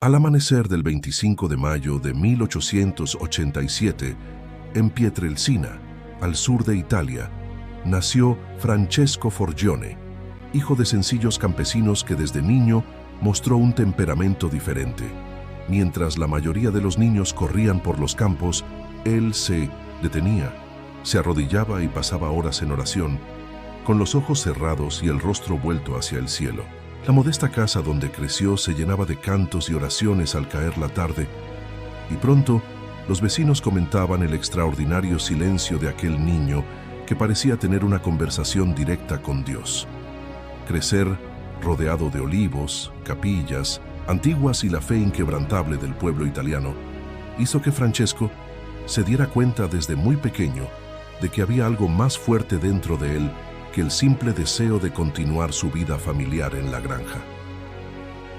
Al amanecer del 25 de mayo de 1887, en Pietrelcina, al sur de Italia, nació Francesco Forgione, hijo de sencillos campesinos que desde niño mostró un temperamento diferente. Mientras la mayoría de los niños corrían por los campos, él se detenía, se arrodillaba y pasaba horas en oración, con los ojos cerrados y el rostro vuelto hacia el cielo. La modesta casa donde creció se llenaba de cantos y oraciones al caer la tarde, y pronto los vecinos comentaban el extraordinario silencio de aquel niño que parecía tener una conversación directa con Dios. Crecer rodeado de olivos, capillas, antiguas y la fe inquebrantable del pueblo italiano, hizo que Francesco se diera cuenta desde muy pequeño de que había algo más fuerte dentro de él que el simple deseo de continuar su vida familiar en la granja.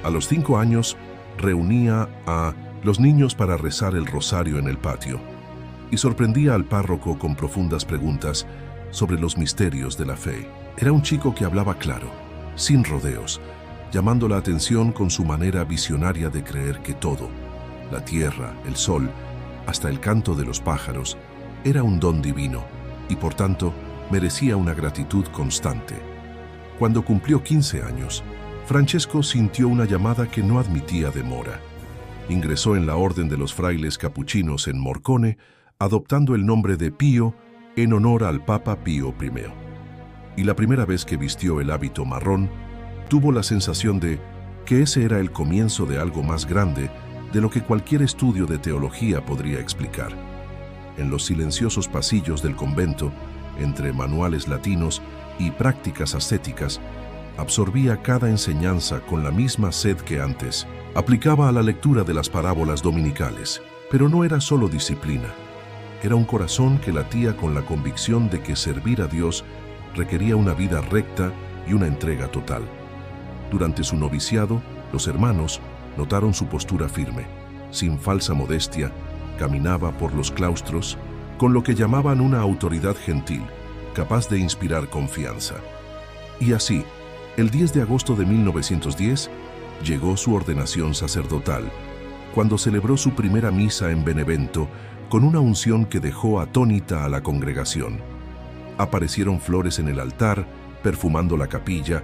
A los 5 años, reunía a los niños para rezar el rosario en el patio y sorprendía al párroco con profundas preguntas sobre los misterios de la fe. Era un chico que hablaba claro, sin rodeos, llamando la atención con su manera visionaria de creer que todo, la tierra, el sol, hasta el canto de los pájaros, era un don divino y por tanto merecía una gratitud constante. Cuando cumplió 15 años, Francesco sintió una llamada que no admitía demora. Ingresó en la Orden de los Frailes Capuchinos en Morcone, adoptando el nombre de Pío en honor al Papa Pío I. Y la primera vez que vistió el hábito marrón, tuvo la sensación de que ese era el comienzo de algo más grande de lo que cualquier estudio de teología podría explicar. En los silenciosos pasillos del convento, entre manuales latinos y prácticas ascéticas, absorbía cada enseñanza con la misma sed que antes. Aplicaba a la lectura de las parábolas dominicales, pero no era solo disciplina. Era un corazón que latía con la convicción de que servir a Dios requería una vida recta y una entrega total. Durante su noviciado, los hermanos notaron su postura firme. Sin falsa modestia, caminaba por los claustros con lo que llamaban una autoridad gentil, capaz de inspirar confianza. Y así, el 10 de agosto de 1910, llegó su ordenación sacerdotal, cuando celebró su primera misa en Benevento con una unción que dejó atónita a la congregación. Aparecieron flores en el altar, perfumando la capilla,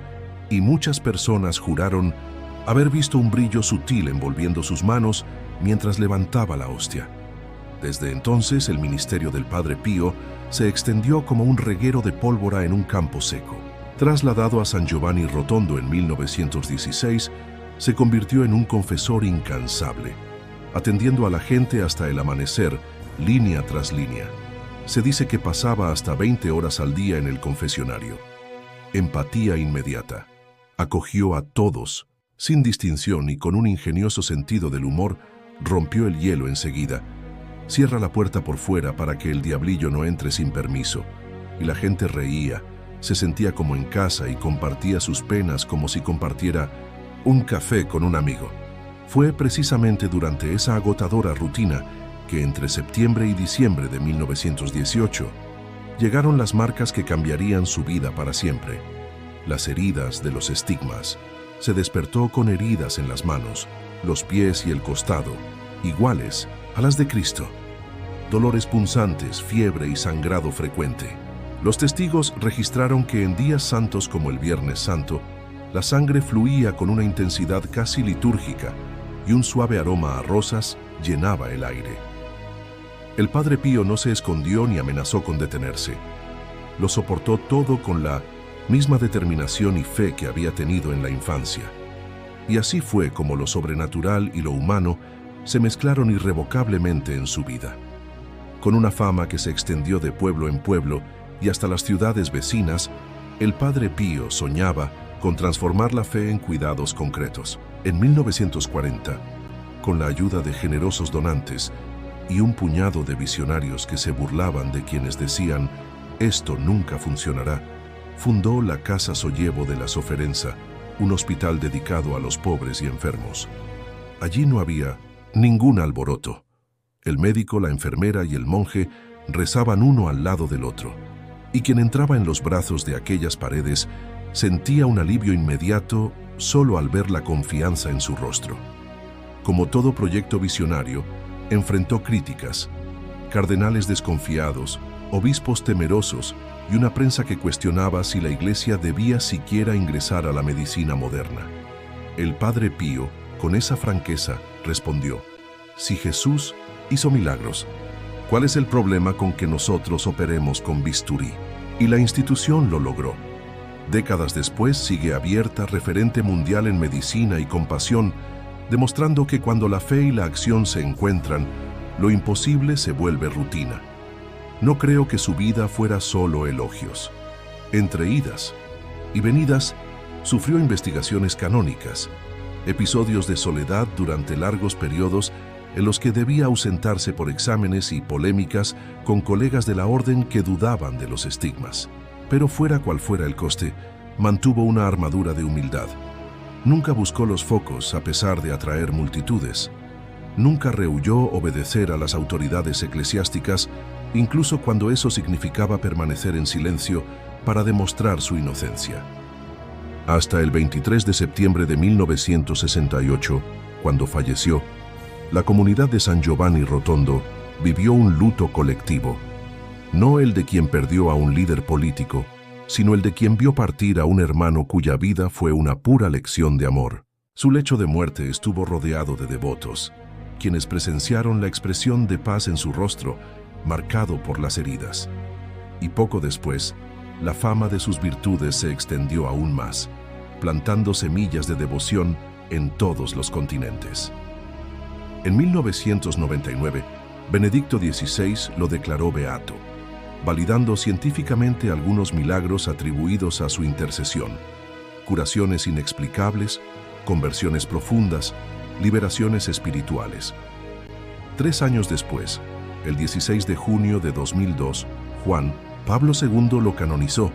y muchas personas juraron haber visto un brillo sutil envolviendo sus manos mientras levantaba la hostia. Desde entonces, el ministerio del Padre Pío se extendió como un reguero de pólvora en un campo seco. Trasladado a San Giovanni Rotondo en 1916, se convirtió en un confesor incansable, atendiendo a la gente hasta el amanecer, línea tras línea. Se dice que pasaba hasta 20 horas al día en el confesionario. Empatía inmediata. Acogió a todos, sin distinción y con un ingenioso sentido del humor, rompió el hielo enseguida. Cierra la puerta por fuera para que el diablillo no entre sin permiso. Y la gente reía, se sentía como en casa y compartía sus penas como si compartiera un café con un amigo. Fue precisamente durante esa agotadora rutina que entre septiembre y diciembre de 1918 llegaron las marcas que cambiarían su vida para siempre. Las heridas de los estigmas. Se despertó con heridas en las manos, los pies y el costado, iguales a las de Cristo. Dolores punzantes, fiebre y sangrado frecuente. Los testigos registraron que en días santos como el Viernes Santo, la sangre fluía con una intensidad casi litúrgica y un suave aroma a rosas llenaba el aire. El Padre Pío no se escondió ni amenazó con detenerse. Lo soportó todo con la misma determinación y fe que había tenido en la infancia. Y así fue como lo sobrenatural y lo humano se mezclaron irrevocablemente en su vida. Con una fama que se extendió de pueblo en pueblo y hasta las ciudades vecinas, el Padre Pío soñaba con transformar la fe en cuidados concretos. En 1940, con la ayuda de generosos donantes y un puñado de visionarios que se burlaban de quienes decían «esto nunca funcionará», fundó la Casa Sollievo de la Soferenza, un hospital dedicado a los pobres y enfermos. Allí no había ningún alboroto. El médico, la enfermera y el monje rezaban uno al lado del otro, y quien entraba en los brazos de aquellas paredes sentía un alivio inmediato solo al ver la confianza en su rostro. Como todo proyecto visionario, enfrentó críticas, cardenales desconfiados, obispos temerosos y una prensa que cuestionaba si la Iglesia debía siquiera ingresar a la medicina moderna. El Padre Pío, con esa franqueza, respondió: si Jesús hizo milagros, ¿cuál es el problema con que nosotros operemos con bisturí? Y la institución lo logró. Décadas después sigue abierta, referente mundial en medicina y compasión, demostrando que cuando la fe y la acción se encuentran, lo imposible se vuelve rutina. No creo que su vida fuera solo elogios. Entre idas y venidas, sufrió investigaciones canónicas, episodios de soledad durante largos periodos en los que debía ausentarse por exámenes y polémicas con colegas de la orden que dudaban de los estigmas. Pero fuera cual fuera el coste, mantuvo una armadura de humildad. Nunca buscó los focos a pesar de atraer multitudes. Nunca rehuyó obedecer a las autoridades eclesiásticas, incluso cuando eso significaba permanecer en silencio para demostrar su inocencia. Hasta el 23 de septiembre de 1968, cuando falleció, la comunidad de San Giovanni Rotondo vivió un luto colectivo, no el de quien perdió a un líder político, sino el de quien vio partir a un hermano cuya vida fue una pura lección de amor. Su lecho de muerte estuvo rodeado de devotos, quienes presenciaron la expresión de paz en su rostro, marcado por las heridas. Y poco después, la fama de sus virtudes se extendió aún más, plantando semillas de devoción en todos los continentes. En 1999, Benedicto XVI lo declaró beato, validando científicamente algunos milagros atribuidos a su intercesión: curaciones inexplicables, conversiones profundas, liberaciones espirituales. 3 años después, el 16 de junio de 2002, Juan Pablo II lo canonizó,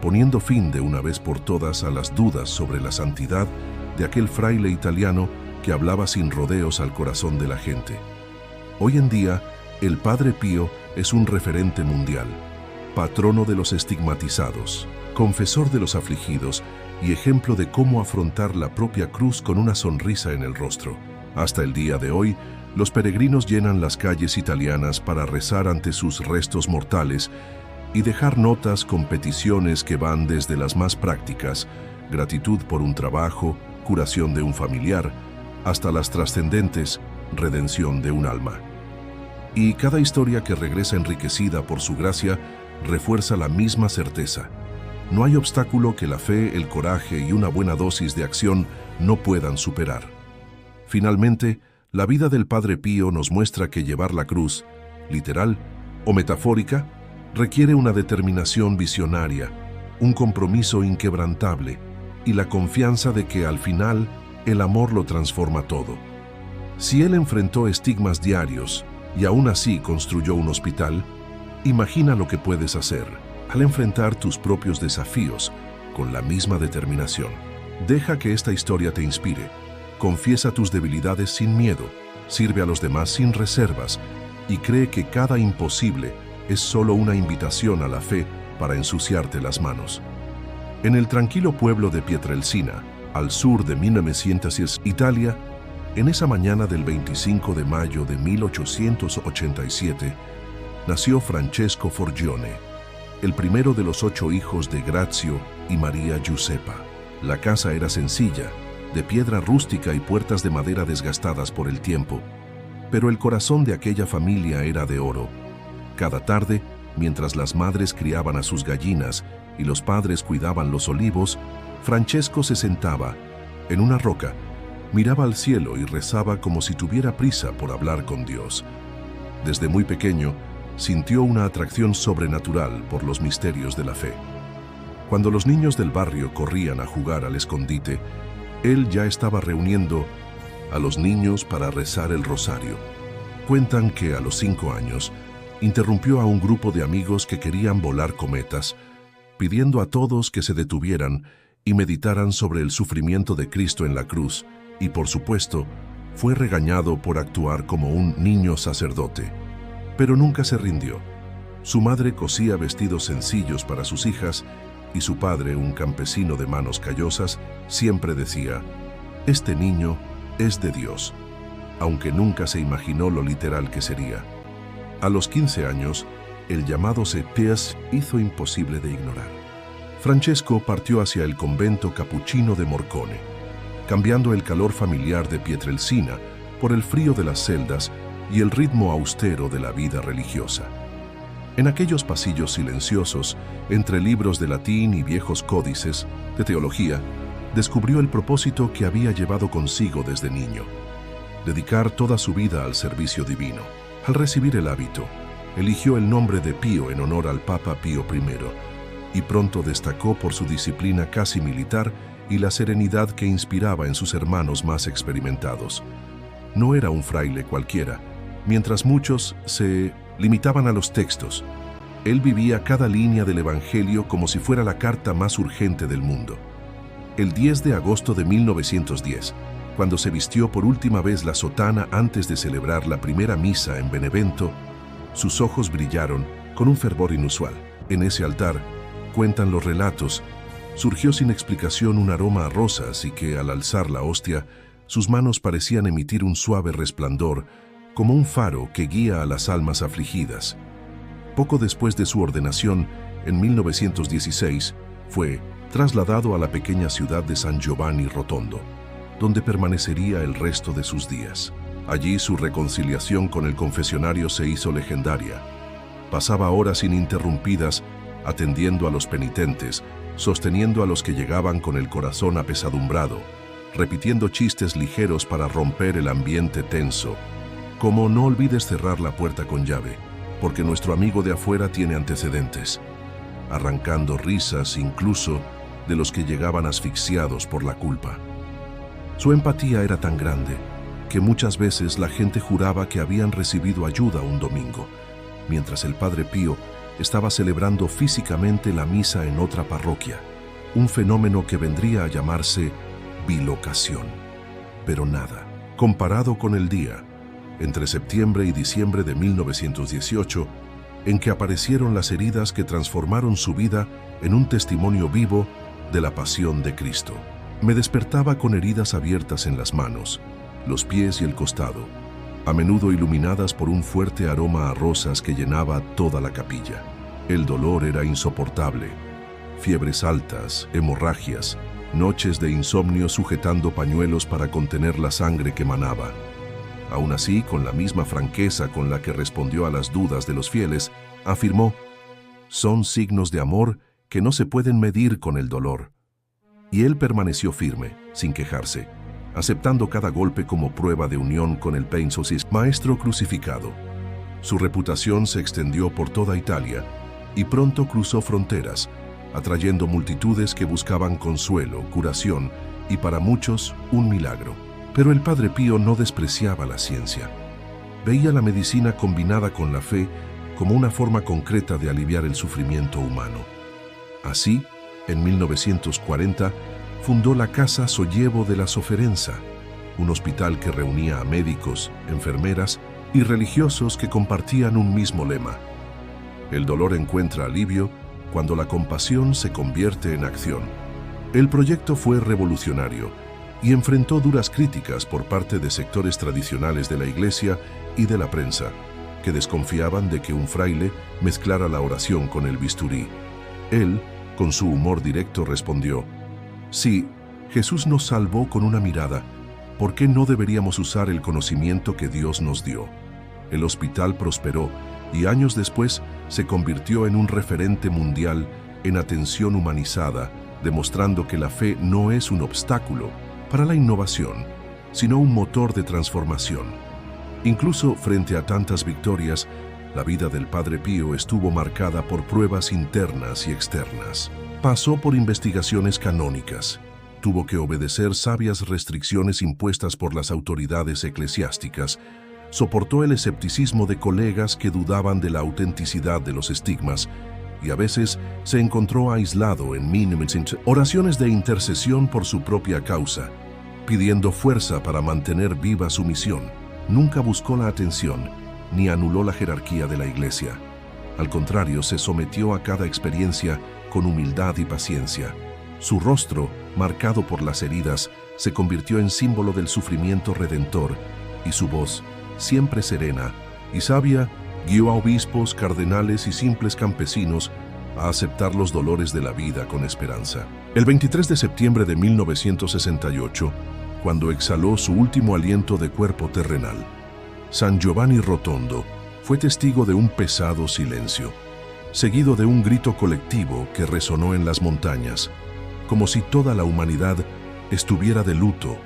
poniendo fin de una vez por todas a las dudas sobre la santidad de aquel fraile italiano que hablaba sin rodeos al corazón de la gente. Hoy en día, el Padre Pío es un referente mundial, patrono de los estigmatizados, confesor de los afligidos y ejemplo de cómo afrontar la propia cruz con una sonrisa en el rostro. Hasta el día de hoy, los peregrinos llenan las calles italianas para rezar ante sus restos mortales y dejar notas con peticiones que van desde las más prácticas, gratitud por un trabajo, curación de un familiar, hasta las trascendentes, redención de un alma. Y cada historia que regresa enriquecida por su gracia refuerza la misma certeza: no hay obstáculo que la fe, el coraje y una buena dosis de acción no puedan superar. Finalmente, la vida del Padre Pío nos muestra que llevar la cruz, literal o metafórica, requiere una determinación visionaria, un compromiso inquebrantable y la confianza de que al final el amor lo transforma todo. Si él enfrentó estigmas diarios y aún así construyó un hospital, imagina lo que puedes hacer al enfrentar tus propios desafíos con la misma determinación. Deja que esta historia te inspire. Confiesa tus debilidades sin miedo, sirve a los demás sin reservas y cree que cada imposible es solo una invitación a la fe para ensuciarte las manos. En el tranquilo pueblo de Pietrelcina, al sur de 1900, Italia, en esa mañana del 25 de mayo de 1887, nació Francesco Forgione, el primero de los 8 hijos de Grazio y María Giuseppa. La casa era sencilla, de piedra rústica y puertas de madera desgastadas por el tiempo, pero el corazón de aquella familia era de oro. Cada tarde, mientras las madres criaban a sus gallinas y los padres cuidaban los olivos, Francesco se sentaba en una roca, miraba al cielo y rezaba como si tuviera prisa por hablar con Dios. Desde muy pequeño, sintió una atracción sobrenatural por los misterios de la fe. Cuando los niños del barrio corrían a jugar al escondite, él ya estaba reuniendo a los niños para rezar el rosario. Cuentan que a los 5 años interrumpió a un grupo de amigos que querían volar cometas, pidiendo a todos que se detuvieran y meditaran sobre el sufrimiento de Cristo en la cruz, y por supuesto, fue regañado por actuar como un niño sacerdote. Pero nunca se rindió. Su madre cosía vestidos sencillos para sus hijas y su padre, un campesino de manos callosas, siempre decía: «Este niño es de Dios». aunque nunca se imaginó lo literal que sería. A los 15 años, el llamado se hizo imposible de ignorar. Francesco partió hacia el convento capuchino de Morcone, cambiando el calor familiar de Pietrelcina por el frío de las celdas y el ritmo austero de la vida religiosa. En aquellos pasillos silenciosos, entre libros de latín y viejos códices de teología, descubrió el propósito que había llevado consigo desde niño: dedicar toda su vida al servicio divino. Al recibir el hábito, eligió el nombre de Pío en honor al Papa Pío I, y pronto destacó por su disciplina casi militar y la serenidad que inspiraba en sus hermanos más experimentados. No era un fraile cualquiera. Mientras muchos se limitaban a los textos, él vivía cada línea del Evangelio como si fuera la carta más urgente del mundo. El 10 de agosto de 1910, cuando se vistió por última vez la sotana antes de celebrar la primera misa en Benevento, sus ojos brillaron con un fervor inusual. En ese altar, cuentan los relatos, surgió sin explicación un aroma a rosas y que, al alzar la hostia, sus manos parecían emitir un suave resplandor, como un faro que guía a las almas afligidas. Poco después de su ordenación, en 1916, fue trasladado a la pequeña ciudad de San Giovanni Rotondo, donde permanecería el resto de sus días. Allí su reconciliación con el confesionario se hizo legendaria. Pasaba horas ininterrumpidas atendiendo a los penitentes, sosteniendo a los que llegaban con el corazón apesadumbrado, repitiendo chistes ligeros para romper el ambiente tenso, como "no olvides cerrar la puerta con llave, porque nuestro amigo de afuera tiene antecedentes", arrancando risas incluso de los que llegaban asfixiados por la culpa. Su empatía era tan grande que muchas veces la gente juraba que habían recibido ayuda un domingo, mientras el Padre Pío estaba celebrando físicamente la misa en otra parroquia, un fenómeno que vendría a llamarse bilocación. Pero nada, comparado con el día, entre septiembre y diciembre de 1918, en que aparecieron las heridas que transformaron su vida en un testimonio vivo de la pasión de Cristo. Me despertaba con heridas abiertas en las manos, los pies y el costado, a menudo iluminadas por un fuerte aroma a rosas que llenaba toda la capilla. El dolor era insoportable. Fiebres altas, hemorragias, noches de insomnio sujetando pañuelos para contener la sangre que manaba. Aún así, con la misma franqueza con la que respondió a las dudas de los fieles, afirmó: "Son signos de amor que no se pueden medir con el dolor". Y él permaneció firme, sin quejarse, aceptando cada golpe como prueba de unión con el Pensosis, maestro crucificado. Su reputación se extendió por toda Italia y pronto cruzó fronteras, atrayendo multitudes que buscaban consuelo, curación y, para muchos, un milagro. Pero el Padre Pío no despreciaba la ciencia. Veía la medicina combinada con la fe como una forma concreta de aliviar el sufrimiento humano. Así, en 1940, fundó la Casa Sollievo de la Sofferenza, un hospital que reunía a médicos, enfermeras y religiosos que compartían un mismo lema: el dolor encuentra alivio cuando la compasión se convierte en acción. El proyecto fue revolucionario y enfrentó duras críticas por parte de sectores tradicionales de la Iglesia y de la prensa, que desconfiaban de que un fraile mezclara la oración con el bisturí. Él, con su humor directo, respondió: "Si Jesús nos salvó con una mirada, ¿por qué no deberíamos usar el conocimiento que Dios nos dio?". El hospital prosperó y años después se convirtió en un referente mundial en atención humanizada, demostrando que la fe no es un obstáculo para la innovación, sino un motor de transformación. Incluso frente a tantas victorias, la vida del Padre Pío estuvo marcada por pruebas internas y externas. Pasó por investigaciones canónicas, tuvo que obedecer sabias restricciones impuestas por las autoridades eclesiásticas, soportó el escepticismo de colegas que dudaban de la autenticidad de los estigmas, y a veces se encontró aislado en oraciones de intercesión por su propia causa, pidiendo fuerza para mantener viva su misión. Nunca buscó la atención, ni anuló la jerarquía de la Iglesia. Al contrario, se sometió a cada experiencia con humildad y paciencia. Su rostro, marcado por las heridas, se convirtió en símbolo del sufrimiento redentor, y su voz, siempre serena y sabia, guió a obispos, cardenales y simples campesinos a aceptar los dolores de la vida con esperanza. El 23 de septiembre de 1968, cuando exhaló su último aliento de cuerpo terrenal, San Giovanni Rotondo fue testigo de un pesado silencio, seguido de un grito colectivo que resonó en las montañas, como si toda la humanidad estuviera de luto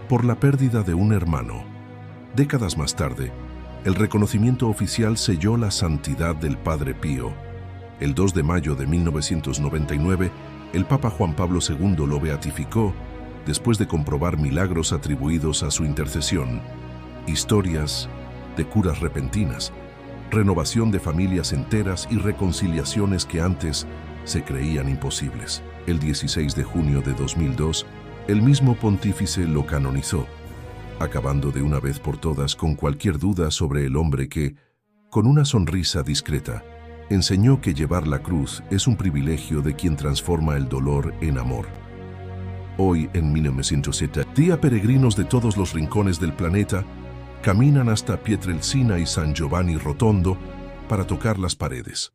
por la pérdida de un hermano. Décadas más tarde, el reconocimiento oficial selló la santidad del Padre Pío. El 2 de mayo de 1999, el Papa Juan Pablo II lo beatificó después de comprobar milagros atribuidos a su intercesión, historias de curas repentinas, renovación de familias enteras y reconciliaciones que antes se creían imposibles. El 16 de junio de 2002, el mismo pontífice lo canonizó, acabando de una vez por todas con cualquier duda sobre el hombre que, con una sonrisa discreta, enseñó que llevar la cruz es un privilegio de quien transforma el dolor en amor. Hoy, en 1907, peregrinos de todos los rincones del planeta caminan hasta Pietrelcina y San Giovanni Rotondo para tocar las paredes.